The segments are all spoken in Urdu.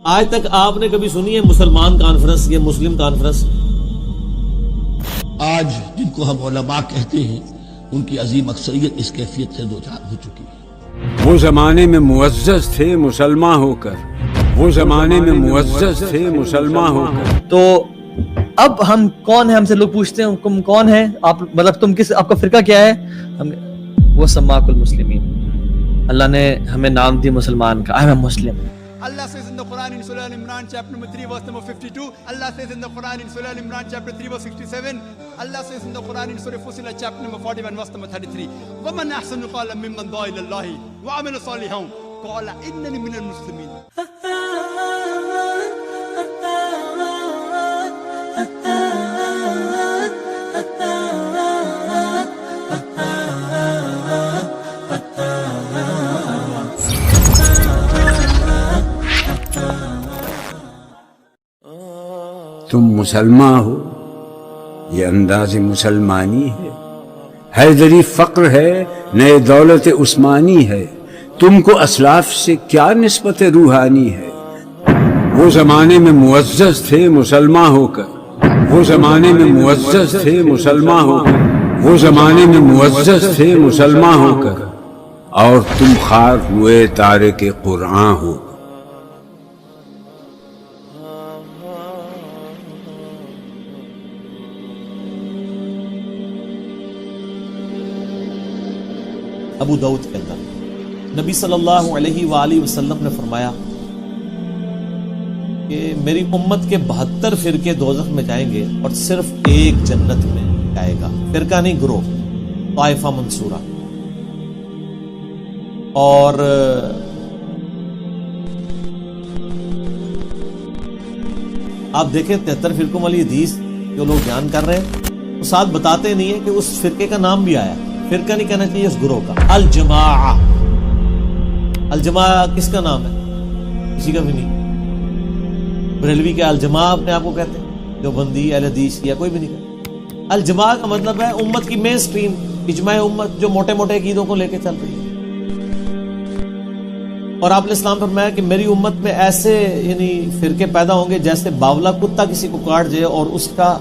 آج تک آپ نے کبھی سنی ہے مسلمان کانفرنس یا مسلم کانفرنس؟ آج جن کو ہم علماء کہتے ہیں ان کی عظیم اکثریت اس کیفیت سے دوچار ہو چکی ہے۔ وہ زمانے میں معزز تھے مسلمان ہو کر، وہ زمانے میں معزز تھے مسلمان ہو کر۔ تو اب ہم کون ہیں؟ ہم سے لوگ پوچھتے ہیں تم کون ہیں، آپ مطلب تم کس، آپ کا فرقہ کیا ہے؟ ہم وہ سماک المسلمین، اللہ نے ہمیں نام دی مسلمان کا، I am a Muslim۔ Allah says in the Quran in Surah Al-Imran chapter number 3 verse number 52. Allah says in the Quran in Surah Al-Imran chapter 3 verse 67. Allah says in the Quran in Surah Fussilat chapter number 41 verse number 33. وَمَنْ أَحْسَنُ قَالًا مِّمَّنْ دَعَا إِلَى اللَّهِ وَعَمِلَ صَالِحًا قَالَ إِنَّنِي مِنَ الْمُسْلِمِينَ۔ تم مسلمان ہو، یہ انداز مسلمانی ہے، حیدری فقر ہے، نئے دولت عثمانی ہے، تم کو اسلاف سے کیا نسبت روحانی ہے؟ وہ زمانے میں معزز تھے مسلمان ہو کر، وہ زمانے میں معزز تھے مسلمان ہو کر، وہ زمانے میں معزز تھے مسلمان ہو کر، اور تم خار ہوئے تارک قرآن ہو۔ ابو داؤد کے اندر نبی صلی اللہ علیہ وآلہ وسلم نے فرمایا کہ میری امت کے 72 فرقے دوزخ میں جائیں گے اور صرف ایک جنت میں جائے گا، فرقہ نہیں گروہ، طائفہ منصورہ۔ اور آپ دیکھیں 73 فرقوں والی حدیث جو لوگ بیان کر رہے ہیں وہ ساتھ بتاتے نہیں ہیں کہ اس فرقے کا نام بھی آیا، فرقہ نہیں کہنا چاہیے اس گروہ کا۔ الجماعہ، الجماعہ کس کا نام ہے؟ کسی کا بھی نہیں۔ بریلوی کے الجماعہ اپنے آپ کو کہتے ہیں، جو بندی اہل حدیث یا کوئی بھی نہیں کہتا۔ الجماعہ کا مطلب ہے امت کی مین سٹریم، اجماع امت جو موٹے موٹے عقیدوں کو لے کے چل رہی ہے۔ اور آپ نے اسلام فرمایا کہ میری امت میں ایسے یعنی فرقے پیدا ہوں گے جیسے باولا کتا کسی کو کاٹ جائے اور اس کا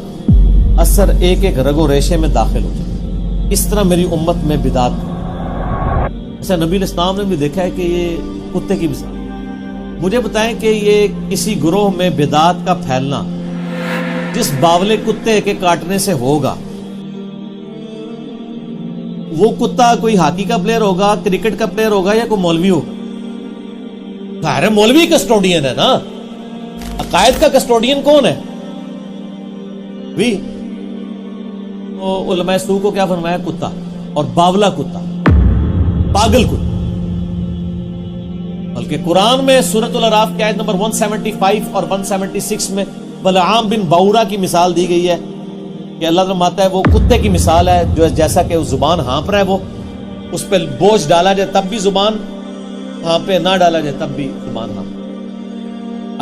اثر ایک ایک رگ و ریشے میں داخل ہو جائے، اس طرح میری امت میں بدعت۔ ایسا نبی الاسلام نے بھی دیکھا ہے کہ یہ کتے کی مثال۔ مجھے بتائیں کہ یہ کسی گروہ میں بدعت کا پھیلنا جس باولے کتے کے کاٹنے سے ہوگا، وہ کتا کوئی ہاکی کا پلیئر ہوگا، کرکٹ کا پلیئر ہوگا یا کوئی مولوی ہوگا؟ ظاہر مولوی کسٹوڈین ہے نا، عقائد کا کسٹوڈین کون ہے؟ بھی علماء سو کو کیا فرمایا؟ کتا، اور باولا کتا، پاگل کتا۔ بلکہ قرآن میں سورۃ الاعراف کی آیت نمبر 175 اور 176 میں بلعام بن باورا کی مثال دی گئی ہے کہ اللہ فرماتا ہے وہ کتے کی مثال ہے، جو جیسا کہ زبان ہانپ رہا ہے، وہ اس پہ بوجھ ڈالا جائے تب بھی زبان ہانپے، نہ ڈالا جائے تب بھی زبان ہانپے۔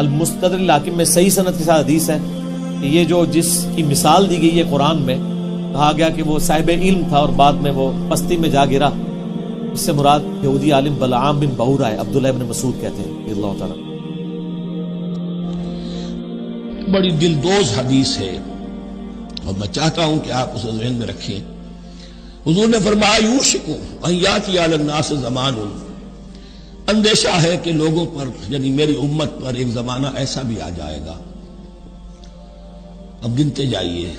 المستدرک الحاکم میں صحیح سند کے ساتھ حدیث ہے کہ یہ جو جس کی مثال دی گئی ہے قرآن میں، کہا گیا کہ وہ صاحب علم تھا اور بعد میں وہ پستی میں جا گرا، اس سے مراد یہودی عالم بلعام بن باورا ہے، عبداللہ ابن مسعود کہتے ہیں اللہ تعالیٰ۔ بڑی دلدوز حدیث ہے اور میں چاہتا ہوں کہ آپ اسے ذہن میں رکھیں۔ حضور نے فرمایا یوشک ان یاتی علی الناس زمان، اندیشہ ہے کہ لوگوں پر یعنی میری امت پر ایک زمانہ ایسا بھی آ جائے گا، اب گنتے جائیے،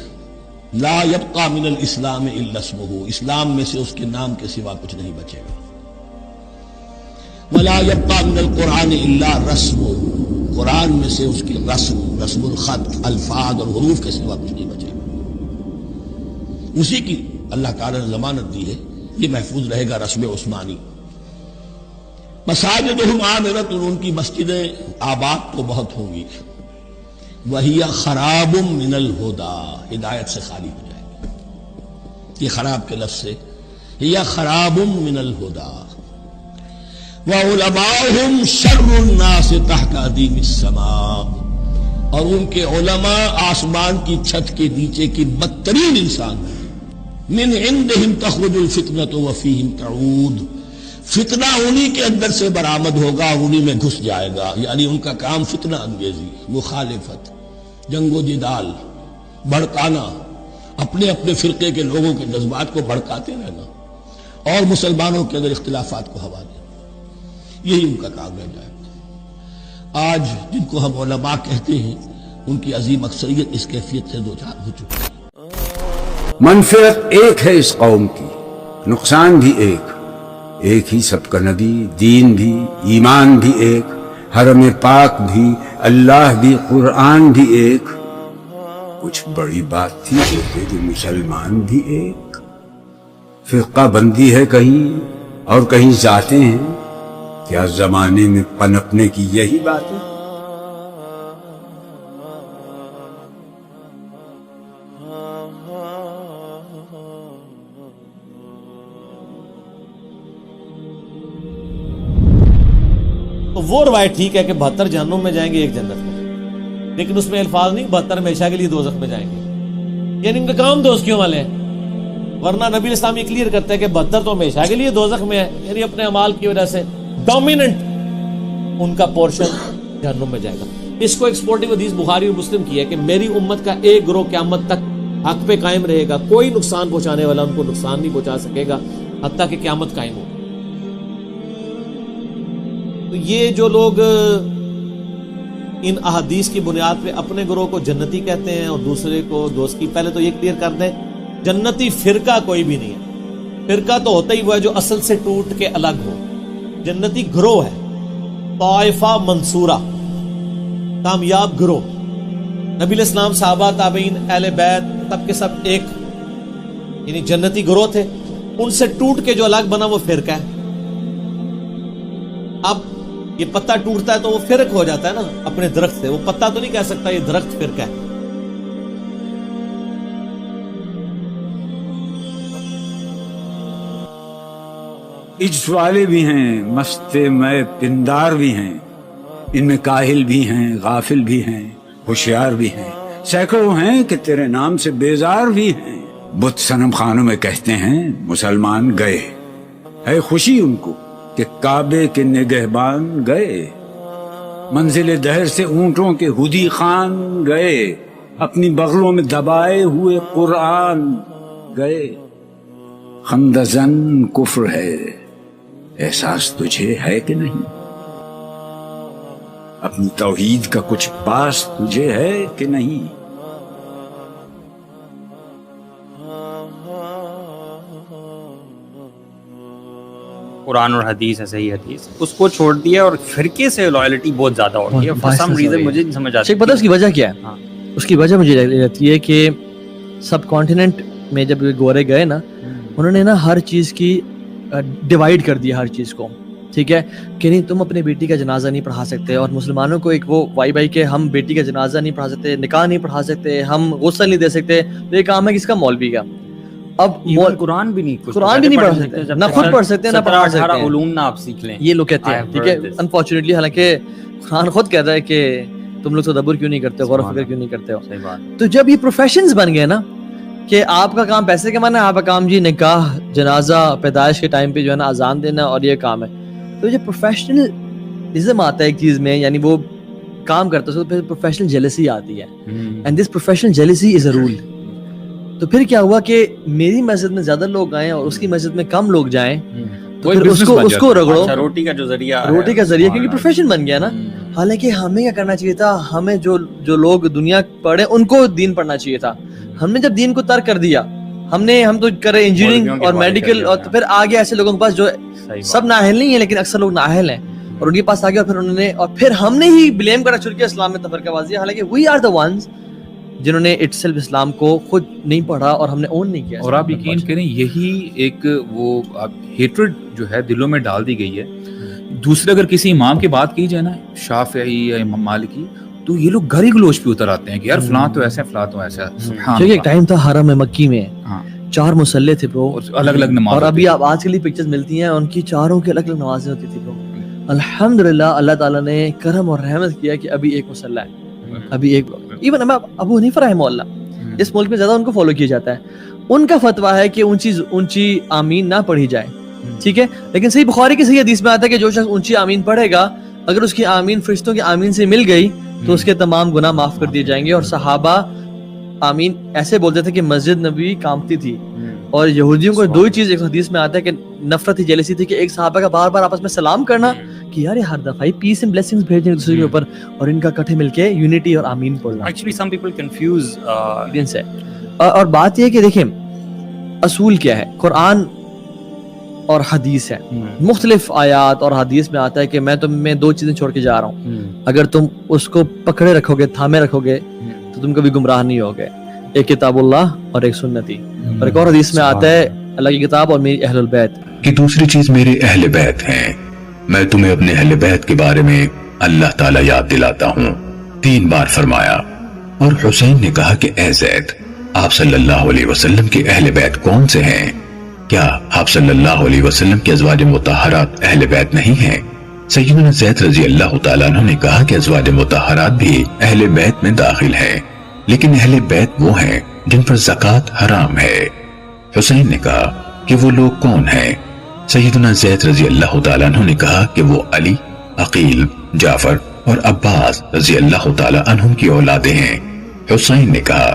لا یبقى من الاسلام الا اسمہ، اسلام میں سے اس کے نام کے سوا کچھ نہیں بچے گا، ولا یبقى من القرآن الا رسم، قرآن میں سے اس کی رسم الخط، الفاظ اور حروف کے سوا کچھ نہیں بچے گا۔ اسی کی اللہ تعالی نے ضمانت دی ہے، یہ محفوظ رہے گا رسم عثمانی۔ مساجدہم عامرۃ، ان کی مسجدیں آباد تو بہت ہوں گی، وَهِيَ خَرَابٌ مِّنَ الْهُدَى، ہدایت سے خالی ہو جائے گی۔ یہ خراب کے لفظ سے هِيَ خَرَابٌ مِّنَ الْهُدَى وَعُلَمَاؤُهُمْ شَرُّ النَّاسِ تَحْتَ أَدِيمِ السَّمَاءِ، اور ان کے علماء آسمان کی چھت کے نیچے کی بدترین انسان ہیں۔ مِنْ عِنْدِهِمْ تَخْرُجُ الْفِتْنَةُ وَفِيهِمْ تَعُودُ، فتنہ انہی کے اندر سے برآمد ہوگا، انہی میں گھس جائے گا. یعنی ان کا کام فتنہ انگیزی، مخالفت، جنگ و جدال، بھڑکانا، اپنے اپنے فرقے کے لوگوں کے جذبات کو بھڑکاتے رہنا اور مسلمانوں کے اندر اختلافات کو ہوا دینا، یہی ان کا کام رہ جائے گا. آج جن کو ہم علماء کہتے ہیں ان کی عظیم اکثریت اس کیفیت سے دوچار ہو چکی ہے. منفعت ایک ہے اس قوم کی، نقصان بھی ایک ہی سب کا نبی، دین بھی، ایمان بھی ایک، حرم پاک بھی، اللہ بھی، قرآن بھی ایک. کچھ بڑی بات تھی کہ مسلمان بھی ایک. فرقہ بندی ہے کہیں اور کہیں ذاتیں ہیں. کیا زمانے میں پنپنے کی یہی بات ہے؟ تو وہ روایت ٹھیک ہے کہ 72 جہنم میں جائیں گے، ایک جنت میں، لیکن اس میں الفاظ نہیں 72 ہمیشہ کے لیے دوزخ میں جائیں گے. یعنی ان کا کام دوزخیوں والے ہیں. ورنہ نبی الاسلام یہ کلیئر کرتا ہے کہ 72 تو ہمیشہ کے لیے دوزخ میں ہے، یعنی اپنے اعمال کی وجہ سے ڈومیننٹ ان کا پورشن جہنم میں جائے گا. اس کو ایکسپورٹنگ حدیث بخاری اور مسلم کی ہے کہ میری امت کا ایک گروہ قیامت تک حق پہ قائم رہے گا، کوئی نقصان پہنچانے والا ان کو نقصان نہیں پہنچا سکے گا حتیٰ کہ قیامت قائم ہو. تو یہ جو لوگ ان احادیث کی بنیاد پہ اپنے گروہ کو جنتی کہتے ہیں اور دوسرے کو دوست کی، پہلے تو یہ کلیئر کر دیں جنتی فرقہ کوئی بھی نہیں ہے. فرقہ تو ہوتا ہی وہ ہے جو اصل سے ٹوٹ کے الگ ہو. جنتی گروہ ہے، طائفہ منصورہ، کامیاب گروہ. نبی علیہ السلام، صحابہ، تابعین، اہل بیت سب کے سب ایک یعنی جنتی گروہ تھے. ان سے ٹوٹ کے جو الگ بنا وہ فرقہ ہے. اب یہ پتا ٹوٹتا ہے تو وہ فرق ہو جاتا ہے نا اپنے درخت سے. وہ پتا تو نہیں کہہ سکتا یہ درخت فرقہ ہے. عجز والے بھی ہیں، مست میں پندار بھی ہیں، ان میں کاہل بھی ہیں، غافل بھی ہیں، ہوشیار بھی ہیں، سینکڑوں ہیں کہ تیرے نام سے بیزار بھی ہیں. بت صنم خانوں میں کہتے ہیں مسلمان گئے، ہے خوشی ان کو کہ کعبے کے نگہبان گئے. منزل دہر سے اونٹوں کے ہدی خان گئے، اپنی بغلوں میں دبائے ہوئے قرآن گئے. خندزن کفر ہے، احساس تجھے ہے کہ نہیں؟ اپنی توحید کا کچھ پاس تجھے ہے کہ نہیں؟ قرآن اور حدیث ہے، صحیح حدیث، اس کو چھوڑ دیا اور فرقے سے لائلٹی بہت زیادہ ہوتی ہے. فار سم ریزن مجھے نہیں سمجھ آتی. پتہ اس کی وجہ کیا ہے؟ اس کی وجہ مجھے لگتی ہے کہ سب کانٹیننٹ میں جب گورے گئے نا، انہوں نے نا ہر چیز کی ڈیوائیڈ کر دیا ہر چیز کو. ٹھیک ہے کہ نہیں تم اپنے بیٹی کا جنازہ نہیں پڑھا سکتے، اور مسلمانوں کو ایک وہ وائی بائی کہ ہم بیٹی کا جنازہ نہیں پڑھا سکتے، نکاح نہیں پڑھا سکتے، ہم غسل نہیں دے سکتے. تو یہ کام ہے کس کا؟ مولوی کا. اب قرآن بھی نہیں پڑھ سکتے، نہ خود پڑھ سکتے نہ پڑھا سکتے. علوم نہ آپ سیکھ لیں، یہ لوگ کہتے ہیں. ٹھیک ہے، انفارچونیٹلی حالانکہ قرآن خود کہتا ہے کہ تم لوگ تدبر کیوں نہیں کرتے، غور و فکر کیوں نہیں کرتے ہو. تو جب یہ پروفیشنز بن گئے نا کہ آپ کا کام پیسے کمانا ہے، آپ کا کام جی نکاح، جنازہ، پیدائش کے ٹائم پہ جو ہے نا اذان دینا، اور یہ کام ہے. تو جب پروفیشنلزم آتا ہے ایک چیز میں، یعنی وہ کام کرتا ہے تو پھر پروفیشنل جیلسی آتی ہے. And this professional jealousy is a rule. تو پھر کیا ہوا کہ میری مسجد میں زیادہ لوگ آئیں اور اس کی مسجد میں کم لوگ جائیں، تو پھر اس کو رگڑو. روٹی کا جو ذریعہ کیونکہ پروفیشن بن گیا نا. حالانکہ ہمیں کیا کرنا چاہیے تھا؟ ہمیں جو لوگ دنیا پڑھے ان کو دین پڑھنا چاہیے تھا. ہم نے جب دین کو ترک کر دیا، ہم تو کرے انجینئرنگ اور میڈیکل، اور پھر آگے ایسے لوگوں کے پاس جو سب نااہل نہیں ہیں لیکن اکثر لوگ نااہل ہیں، اور ان کے پاس آگے پھر ہم نے ہی بلیم کرنا شروع کیا اسلام میں تفرقہ بازی. حالانکہ وی آر دا ونز جنہوں نے اٹسیلف اسلام کو خود نہیں پڑھا اور ہم نے اون نہیں کیا. اور آپ یقین کریں یہی ایک وہ ہیٹرڈ جو ہے دلوں میں ڈال دی گئی ہے. دوسرے اگر کسی امام کی بات کی جائے نا، شافعی یا امام مالکی، تو یہ لوگ گھر ہی گلوچ پہ اتر آتے ہیں کہ یار فلاں تو ایسا ہے، فلاں تو ایسا ہے. سبحان اللہ. ایک ٹائم تھا حرم مکی میں 4 مصلے تھے برو، الگ الگ نماز، اور ابھی آپ آج کل پکچرز ملتی ہیں ان کی چاروں کی الگ الگ نمازیں ہوتی تھی برو. الحمدللہ اللہ تعالیٰ نے کرم اور رحمت کیا کہ ابھی ایک مصلی ہے، ابھی ایک. ایون ابو حنیفہ رحمہ اللہ اس ملک میں زیادہ ان کو فالو کیا جاتا ہے. ان کا فتویٰ ہے کہ اونچی آمین نہ پڑھی جائے، ٹھیک ہے. لیکن صحیح بخاری کی صحیح حدیث میں آتا ہے کہ جو شخص اونچی آمین پڑھے گا اگر اس کی آمین فرشتوں کی آمین سے مل گئی تو اس کے تمام گناہ معاف کر دیے جائیں گے. اور صحابہ آمین ایسے بولتے تھے کہ مسجد نبوی کانپتی تھی. اور یہودیوں کو دو ہی چیز ایک حدیث میں آتا ہے کہ نفرت ہی جیلسی تھی کہ ایک صحابہ کا بار بار آپس میں سلام کرنا کہ یار یہ ہر دفعہ پیس اینڈ بلیسنگز بھیج رہے ہیں دوسرے کے اوپر, اور ان کا اکٹھے مل کے یونٹی اور آمین پڑھنا. ایکچولی سم پیپل کنفیوز سے اور بات یہ ہے کہ دیکھیں اصول کیا ہے, قرآن اور حدیث ہے. مختلف آیات اور حدیث میں آتا ہے کہ میں تم میں دو چیزیں چھوڑ کے جا رہا ہوں, اگر تم اس کو پکڑے رکھو گے, تھامے رکھو گے تو تم کبھی گمراہ نہیں ہوگے. ایک کتاب اللہ اور ایک سنتی. اور ایک اور حدیث میں آتا ہے اللہ کی کتاب اور میری اہل البیت. کہ دوسری چیز میرے اہل بیت ہیں. میں تمہیں اپنے اہل بیت کے بارے میں اللہ تعالیٰ یاد دلاتا ہوں. 3 بار فرمایا. اور حسین نے کہا کہ اے زید, آپ صلی اللہ علیہ وسلم کے اہل بیت کون سے ہیں؟ کیا آپ صلی اللہ علیہ وسلم کے ازواج مطہرات اہل بیت نہیں ہیں؟ سیدنا زید رضی اللہ تعالیٰ عنہ نے کہا کہ ازواج مطہرات بھی اہل بیت میں داخل ہیں, لیکن اہل بیت وہ ہیں جن پر زکوٰۃ حرام ہے. حسین نے کہا کہ وہ لوگ کون ہیں؟ سیدنا زید رضی اللہ تعالیٰ عنہ نے کہا کہ وہ علی, عقیل, جعفر اور عباس رضی اللہ تعالیٰ عنہم کی اولادیں ہیں. حسین نے کہا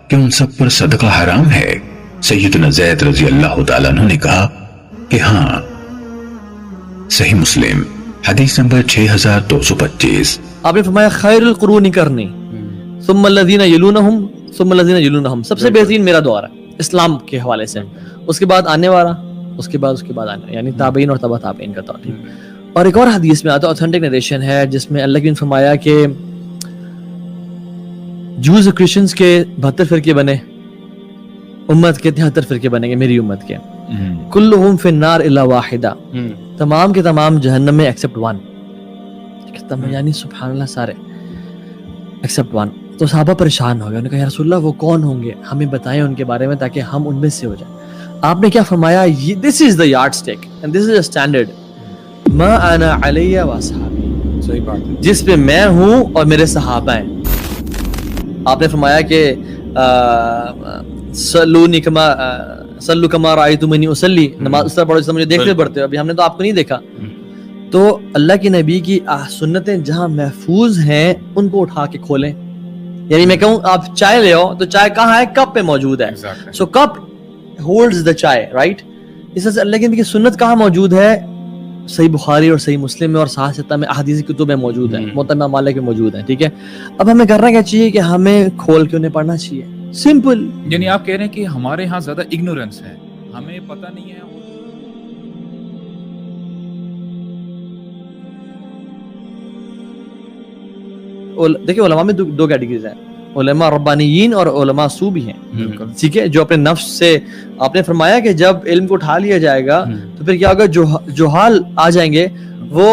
کہ ان سب پر صدقہ حرام ہے؟ سیدنا زید رضی اللہ تعالیٰ عنہ نے کہا کہ ہاں. صحیح مسلم حدیث نمبر 6225. آپ نے فرمایا خیر القرون کرنی ثم الذین یلونہم ثم الذین یلونہم, سب سے بہترین میرا دور ہے اسلام کے حوالے سے, اس کے بعد آنے والا, اس کے بعد آنے, یعنی تابعین اور تبع تابعین کا دور. اور ایک اور حدیث میں آتا ہے, اوتھینٹک نریشن ہے, جس میں اللہ کی نے فرمایا کہ جوز اور کرسچنز کے 72 فرقے بنے, امت کے 73 فرقے بنیں گے میری امت کے. کلہم فی النار الا واحدہ, تمام کے تمام جہنم میں ایکسپٹ 1. یعنی سبحان اللہ سارے ایکسپٹ 1. تو صحابہ پریشان ہو گئے, انہوں نے کہا یا رسول اللہ وہ کون ہوں گے, ہمیں بتائیں ان کے بارے میں تاکہ ہم ان میں سے ہو جائیں. آپ نے کیا فرمایا, this is the yardstick and this is a standard, ما انا علیہ واصحابی, صحیح بات ہے, جس پہ میں ہوں اور میرے صحابہ ہیں. آپ نے فرمایا کہ صلو کما رأیتمونی اصلی, نماز اس طرح پڑھو جس طرح مجھے دیکھتے پڑھتے ہو. ابھی ہم نے تو آپ کو نہیں دیکھا. تو اللہ کی نبی کی سنتیں جہاں محفوظ ہیں ان کو اٹھا کے کھولیں. یعنی میں کہوں آپ چائے لے آؤ تو چائے کہاں ہے, کپ پہ موجود ہے. سو کپ ہولڈز دا چائے, رائٹ. اس طرح سے اللہ کی نبی کی سنت کہاں موجود ہے, صحیح بخاری اور صحیح مسلم میں اور صحیح ستہ میں احادیث کتب میں موجود ہیں, موطا امام مالک میں موجود ہیں. ٹھیک ہے, اب ہمیں کرنا کیا چاہیے کہ ہمیں کھول کے انہیں پڑھنا چاہیے, سمپل. یعنی آپ کہہ رہے ہیں کہ ہمارے ہاں زیادہ اگنورنس ہے, ہمیں پتہ نہیں ہے. دیکھیں علماء میں دو کیٹیگریز ہیں, علماء ربانیین اور علماء سو بھی ہیں. ٹھیک ہے, جو اپنے نفس سے, آپ نے فرمایا کہ جب علم کو اٹھا لیا جائے گا تو پھر کیا ہوگا, جوہال آ جائیں گے, وہ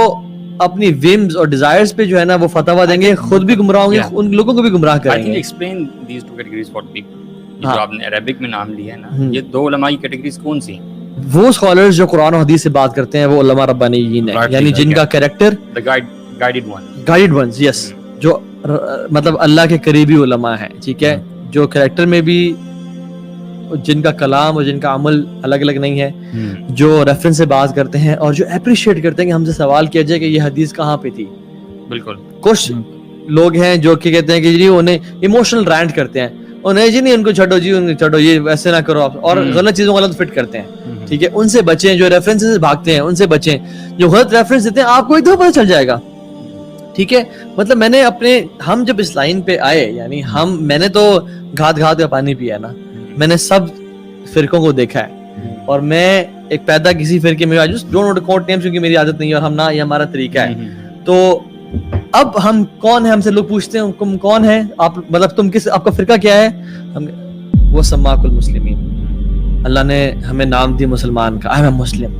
اپنی ویمز اور ڈیزائرز پہ جو ہے نا وہ فتوا دیں گے, خود بھی گمراہ ہوں گے, ان لوگوں کو بھی گمراہ کریں گے. Explain these two categories for people. جو آپ نے عربک میں نام لیا ہے نا, یہ 2 علماء کی کیٹیگریز کون سی ہیں؟ وہ اسکالرز جو قرآن و حدیث سے بات کرتے ہیں وہ علماء ربانیین ہیں, یعنی جن کا کریکٹر گائیڈڈ ونز, یس, جو مطلب اللہ کے قریبی علماء ہیں. ٹھیک ہے, جو کریکٹر میں بھی جن کا کلام اور جن کا عمل الگ الگ نہیں ہے, جو ریفرنس سے بات کرتے ہیں اور جو اپریشیٹ کرتے ہیں کہ ہم سے سوال کیا جائے کہ یہ حدیث کہاں پہ تھی. بالکل. کچھ لوگ ہیں جو کہ کہتے ہیں کہ جی انہیں ایموشنل رینٹ کرتے ہیں, اور نہیں جی نہیں ان کو چھوڑو, جی ان کو چھوڑو, یہ ویسے نہ کرو آپ, اور غلط چیزوں کو غلط فٹ کرتے ہیں. ٹھیک ہے, ان سے بچیں, جو ریفرنس سے بھاگتے ہیں ان سے بچیں, جو غلط ریفرنس دیتے ہیں آپ کو ایک دفعہ پتہ چل جائے گا. ٹھیک ہے, مطلب میں نے ہم جب اس لائن پہ آئے, یعنی میں نے تو گھات کا پانی پیا نا, میں نے سب فرقوں کو دیکھا ہے, اور میں ایک پیدا کسی فرقے میں, ڈونٹ کوٹ نیمز کیونکہ میری عادت نہیں ہے اور ہم نہ, یہ ہمارا طریقہ ہے. تو اب ہم کون ہیں, ہم سے لوگ پوچھتے ہیں تم کون ہیں, آپ مطلب تم کس, آپ کا فرقہ کیا ہے, وہ سماک المسلمین, اللہ نے ہمیں نام دی مسلمان کا, ایم مسلم.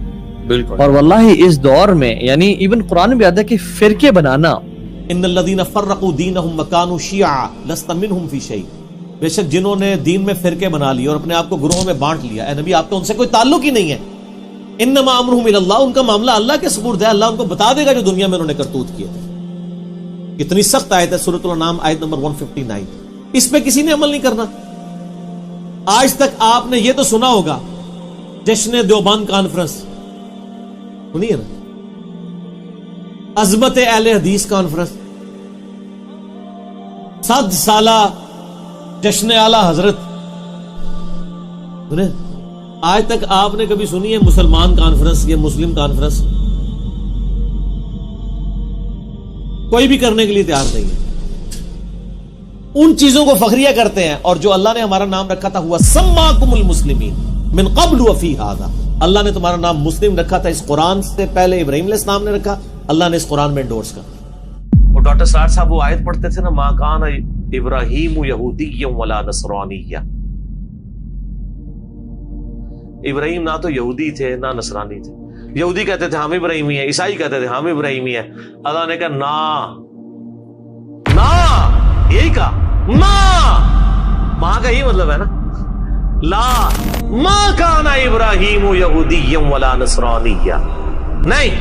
بالکل. اور واللہ اس دور میں, یعنی ایون قرآن میں بھی آتا ہے کہ فرقے بنانا, ان الذین فرقوا دینہم وکانوا شیعا لست منہم فی شیء, بے شک جنہوں نے دین میں فرقے بنا لیے اور اپنے آپ کو گروہوں میں بانٹ لیا, اے نبی آپ کا ان سے کوئی تعلق ہی نہیں ہے. انما امرہم الی اللہ, ان کا معاملہ اللہ کے سپرد ہے, اللہ ان کو بتا دے گا جو دنیا میں انہوں نے کرتوت کیے تھے. کتنی سخت آیت ہے, سورۃ الانعام آیت نمبر 159. اس پہ کسی نے عمل نہیں کرنا. آج تک آپ نے یہ تو سنا ہوگا جشن دیوبند کانفرنس, سنیے نا, عظمت اہل حدیث کانفرنس, 7 سالہ جشن اعلی حضرت. سنیں, آج تک آپ نے کبھی سنی ہے مسلمان کانفرنس یا مسلم کانفرنس؟ کوئی بھی کرنے کے لیے تیار نہیں ہے. ان چیزوں کو فخریہ کرتے ہیں, اور جو اللہ نے ہمارا نام رکھا تھا ہوا سماکم المسلمین من قبل وفی ھذا, اللہ نے تمہارا نام مسلم رکھا تھا اس قرآن سے پہلے ابراہیم علیہ السلام نے رکھا, اللہ نے اس قرآن میں انڈورس کر. اور ڈاکٹر سعد صاحب وہ آیت پڑھتے تھے نا, ما کان ابراہیم یہودیا ولا نصرانیا, ابراہیم نہ تو یہودی تھے نہ نصرانی تھے. یہودی کہتے تھے ہم ابراہیمی ہیں, عیسائی کہتے تھے ہم ابراہیمی ہیں. اللہ نے کہا نا, یہی کہا نا, ماں کا یہی مطلب ہے نا, لا ما کان ابراہیم یہودیا ولا نصرانیا, نہیں,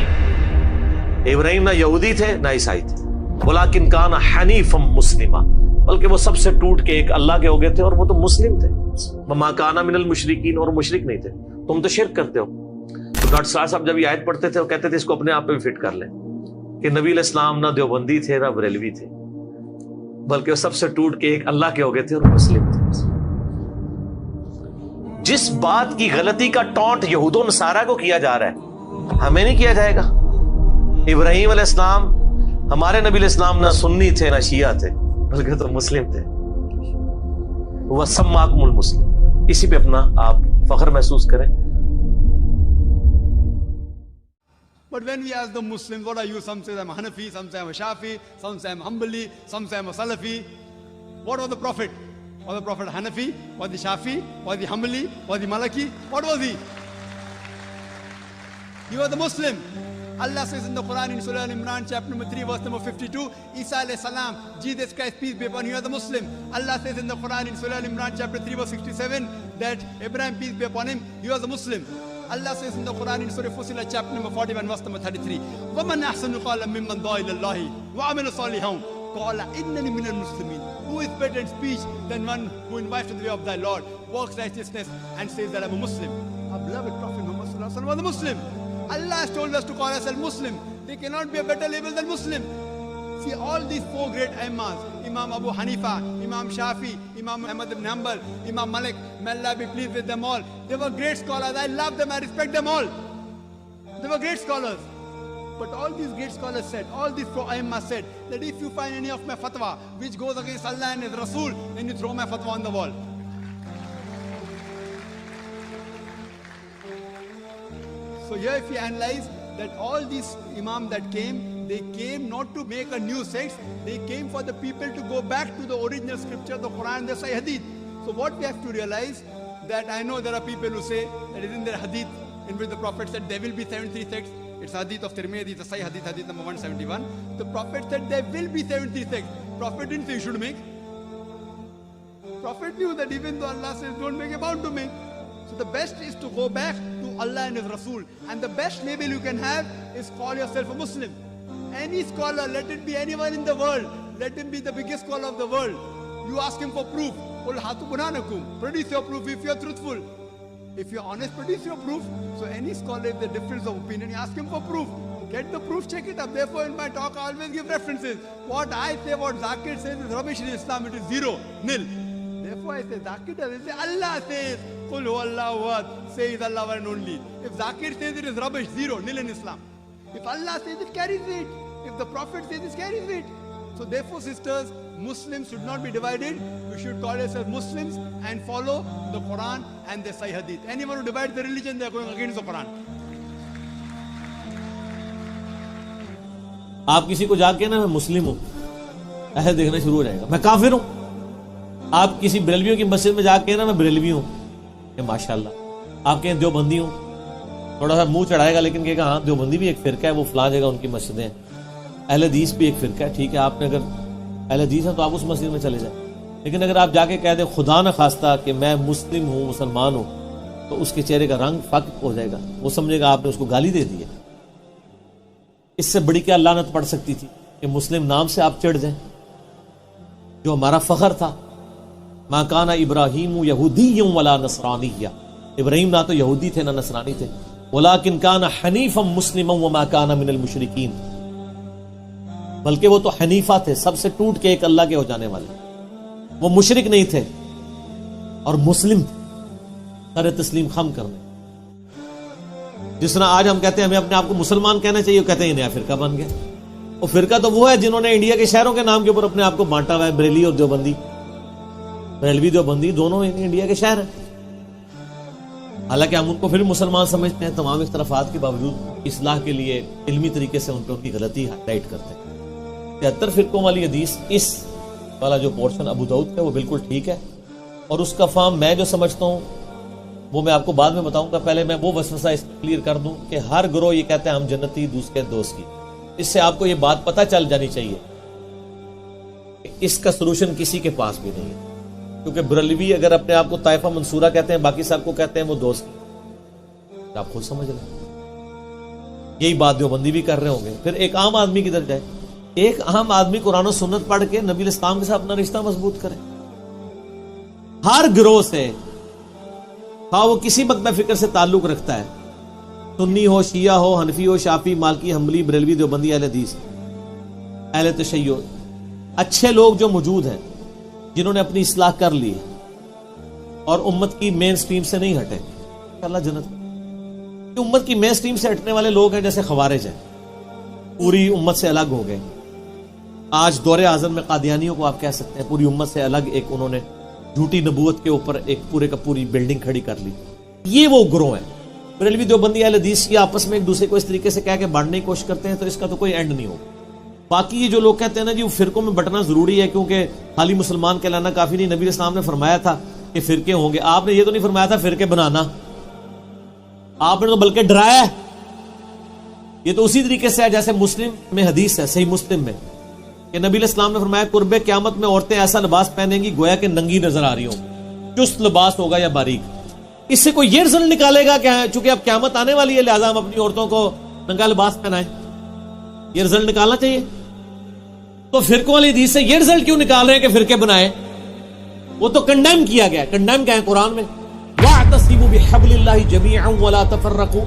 ابراہیم نہ یہودی تھے نہ عیسائی تھے, ولکن کان حنیفا مسلما, بلکہ وہ سب سے ٹوٹ کے ایک اللہ کے ہو گئے تھے, اور وہ تو مسلم تھے. وما کان من المشرکین, اور مشرک نہیں تھے. تم تو شرک کرتے ہو. تو ڈاکٹر صاحب جب یہ آیت پڑھتے تھے وہ کہتے تھے اس کو اپنے آپ پہ بھی فٹ کر لیں کہ نبی علیہ السلام نہ دیوبندی تھے نہ بریلوی تھے, بلکہ وہ سب سے ٹوٹ کے ایک اللہ کے ہو گئے تھے اور مسلم تھے. جس بات کی غلطی کا ٹونٹ یہود و نصارہ کو کیا جا رہا ہے, ہمیں نہیں کیا جائے گا. ابراہیم علیہ السلام ہمارے نبی علیہ السلام نہ سنی تھے نہ شیعہ تھے, بلکہ تو مسلم تھے. وَسَمَّاكُمُ الْمُسْلِمِينَ, اسی پہ اپنا آپ فخر محسوس کریں. But when we ask the Muslims, what are you? Some say I'm Hanafi, some say I'm Shafi, some say I'm Hanbali, some say I'm Salafi. What was the Prophet? Was the Prophet Hanafi? Was he Shafi? Was he Hanbali? Was he Maliki? What was he? He was a Muslim. Allah says in the Quran in Surah Al-Imran chapter number 3 verse number 52, Isa alayhi salam, Jesus Christ peace be upon him, he was a Muslim. Allah says in the Quran in Surah Al-Imran chapter 3 verse 67 that Abraham peace be upon him, he was a Muslim. Allah says in the Quran in Surah Fussilat chapter number 41 verse number 33, وَمَنْ أَحْسَنُ قَالًا مِمَّنْ دَعَا إِلَى اللَّهِ وَعَمِلَ صَالِحًا قَالَ إِنَّنِي مِنَ الْمُسْلِمِينَ. Who is better in speech than one who invites to the way of thy Lord, works righteousness and says that I'm a Muslim? Our beloved Prophet Muhammad sallallahu alaihi wasallam was a Muslim. Allah has told us to call ourselves Muslim. There cannot be a better label than Muslim. See, all these 4 great Imams, Imam Abu Hanifa, Imam Shafi, Imam Ahmad ibn Hanbal, Imam Malik, may Allah be pleased with them all. They were great scholars. I love them. I respect them all. They were great scholars. But all these great scholars said, all these 4 Imams said, that if you find any of my fatwa which goes against Allah and His Rasul, then you throw my fatwa on the wall. So here if you analyze that all these imams that came, they came not to make a new sect, they came for the people to go back to the original scripture, the Quran, the Sahih Hadith. So what we have to realize, that I know there are people who say that it is in their Hadith in which the Prophet said there will be 73 sects. It's Hadith of Tirmidhi, it's a Sahih Hadith, Hadith number 171. The Prophet said there will be 73 sects. Prophet didn't say you should make. Prophet knew that even though Allah says don't make, you're bound to make. So the best is to go back to Allah and His Rasul. And the best label you can have is call yourself a Muslim. Any scholar, let it be anyone in the world, let him be the biggest scholar of the world. You ask him for proof. Qul hatu burhanakum. Produce your proof if you are truthful. If you are honest, produce your proof. So any scholar, if there's difference of opinion, you ask him for proof. Get the proof, check it up. Therefore, in my talk, I always give references. What I say, what Zakir says is rubbish in Islam. It is 0, nil. Therefore, I say Zakir doesn't say. Allah says, Qul huwa Allahu ahad. Say is Allah one and only. If Zakir says it is rubbish, 0, nil in Islam. If Allah says it, carries it. If the Prophet says it, carries it. So therefore, sisters, Muslims should not be divided. We should call ourselves Muslims and follow the Quran and the Sahih Hadith. Anyone who divides the religion, they are going against the Quran. آپ کسی کو جا کے نا میں مسلم ہوں ایسے دیکھنا شروع ہو جائے گا, میں کافر ہوں. آپ کسی بریلویوں کی مسجد میں جا کے نا میں بریلوی ہوں, ماشاءاللہ. آپ کہیں دیوبندی ہوں, تھوڑا سا منہ چڑھائے گا لیکن کہے گا ہاں دیوبندی بھی ایک فرقہ ہے, وہ فلاں جگہ ان کی مسجدیں ہیں. اہل حدیث بھی ایک فرقہ ہے, ٹھیک ہے, آپ نے اگر اہل حدیث ہیں تو آپ اس مسجد میں چلے جائیں. لیکن اگر آپ جا کے کہہ دیں خدا نہ خواستہ کہ میں مسلم ہوں, مسلمان ہوں, تو اس کے چہرے کا رنگ فقط ہو جائے گا. وہ سمجھے گا آپ نے اس کو گالی دے دی ہے. اس سے بڑی کیا لعنت پڑ سکتی تھی کہ مسلم نام سے آپ چڑھ جائیں, جو ہمارا فخر تھا. ما کان ابراہیم یہودی ولا نصرانی, ابراہیم نہ تو یہودی تھے نہ نصرانی تھے. وَلَكِنْ كَانَ حَنِيفًا مُسْلِمًا وَمَا كَانَ مِنَ الْمُشْرِكِينَ، بلکہ وہ تو حنیفہ تھے، سب سے ٹوٹ کے ایک اللہ کے ہو جانے والے، وہ مشرک نہیں تھے اور مسلم تھے، سر تسلیم خم کرنے. جس طرح آج ہم کہتے ہیں ہمیں اپنے آپ کو مسلمان کہنا چاہیے، وہ کہتے ہیں یہ نیا فرقہ بن گیا. وہ فرقہ تو وہ ہے جنہوں نے انڈیا کے شہروں کے نام کے اوپر اپنے آپ کو بانٹا ہوا ہے. بریلی اور دیوبندی، بریلوی دیوبندی دونوں انڈیا کے شہر ہیں، حالانکہ ہم ان کو پھر مسلمان سمجھتے ہیں. تمام اختلافات کے باوجود اصلاح کے لیے علمی طریقے سے ان پہ ان کی غلطی ہائی لائٹ کرتے ہیں. 73 فرقوں والی حدیث اس والا جو پورشن ابو داؤد کا وہ بالکل ٹھیک ہے، اور اس کا فہم میں جو سمجھتا ہوں وہ میں آپ کو بعد میں بتاؤں گا. پہلے میں وہ وسوسہ اس میں کلیئر کر دوں کہ ہر گروہ یہ کہتے ہیں ہم جنتی دوسرے دوست کی. اس سے آپ کو یہ بات پتہ چل جانی چاہیے کہ اس کا سلوشن کسی کے پاس بھی نہیں ہے، کیونکہ بریلوی اگر اپنے آپ کو طائفہ منصورہ کہتے ہیں، باقی سب کو کہتے ہیں وہ دوست کی. آپ خود سمجھ لیں، یہی بات دیوبندی بھی کر رہے ہوں گے. پھر ایک عام آدمی کدھر جائے؟ ایک عام آدمی قرآن و سنت پڑھ کے نبی الاسلام کے ساتھ اپنا رشتہ مضبوط کرے. ہر گروہ سے، ہاں وہ کسی مکتب فکر سے تعلق رکھتا ہے، سنی ہو، شیعہ ہو، حنفی ہو، شافعی، مالکی، حنبلی، بریلوی، دیوبندی، اہل حدیث، اہل تشیع، اچھے لوگ جو موجود ہیں جنہوں نے اپنی اصلاح کر لی اور امت کی مین سٹریم سے نہیں ہٹے، اللہ جنت. امت کی مین سٹریم سے ہٹنے والے لوگ ہیں جیسے خوارج ہیں، پوری امت سے الگ ہو گئے. آج دور اعظم میں قادیانیوں کو آپ کہہ سکتے ہیں پوری امت سے الگ، ایک انہوں نے جھوٹی نبوت کے اوپر ایک پورے کا پوری بلڈنگ کھڑی کر لی. یہ وہ گروہ ہیں. بریلوی، دیوبندی، اہل حدیث یہ آپس میں ایک دوسرے کو اس طریقے سے کہہ کے بانٹنے کی کوشش کرتے ہیں، تو اس کا تو کوئی اینڈ نہیں ہوگا. باقی یہ جو لوگ کہتے ہیں نا جی وہ فرقوں میں بٹنا ضروری ہے کیونکہ خالی مسلمان کہلانا کافی نہیں، نبی اسلام نے فرمایا تھا کہ فرقے ہوں گے. آپ نے یہ تو نہیں فرمایا تھا فرقے بنانا، آپ نے تو بلکہ ڈرایا ہے. یہ تو اسی طریقے سے ہے جیسے مسلم میں حدیث ہے، صحیح مسلم میں، کہ نبی علیہ السلام نے فرمایا قرب قیامت میں عورتیں ایسا لباس پہنیں گی گویا کہ ننگی نظر آ رہی ہوں، چست لباس ہوگا یا باریک. اس سے کوئی یہ رزلٹ نکالے گا کہ چونکہ اب قیامت آنے والی ہے لہٰذا ہم اپنی عورتوں کو ننگا لباس پہنائیں؟ یہ رزلٹ نکالنا چاہیے. تو فرقوں والی حدیث سے یہ رزلٹ کیوں نکال رہے ہیں کہ فرقے بنائے؟ وہ تو کنڈیم کیا گیا. کنڈیم کیا ہے قرآن میں؟ وَاعْتَصِمُوا بِحَبْلِ اللَّهِ جَمِيعًا وَلَا تَفَرَّقُوا.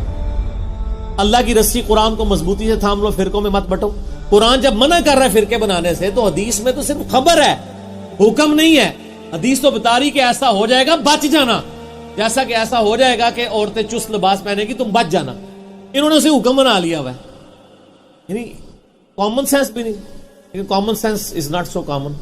اللہ کی رسی قرآن کو مضبوطی سے تھام لو، فرقوں میں مت بٹو. قرآن جب منع کر رہا ہے فرقے بنانے سے تو حدیث میں تو صرف خبر ہے، حکم نہیں ہے. حدیث تو بتا رہی کہ ایسا ہو جائے گا، بچ جانا. جیسا کہ ایسا ہو جائے گا کہ عورتیں چست لباس پہنے گی، تم بچ جانا. انہوں نے اسے حکم بنا لیا ہوا ہے. یعنی کامن سینس بھی نہیں، common sense is not so common.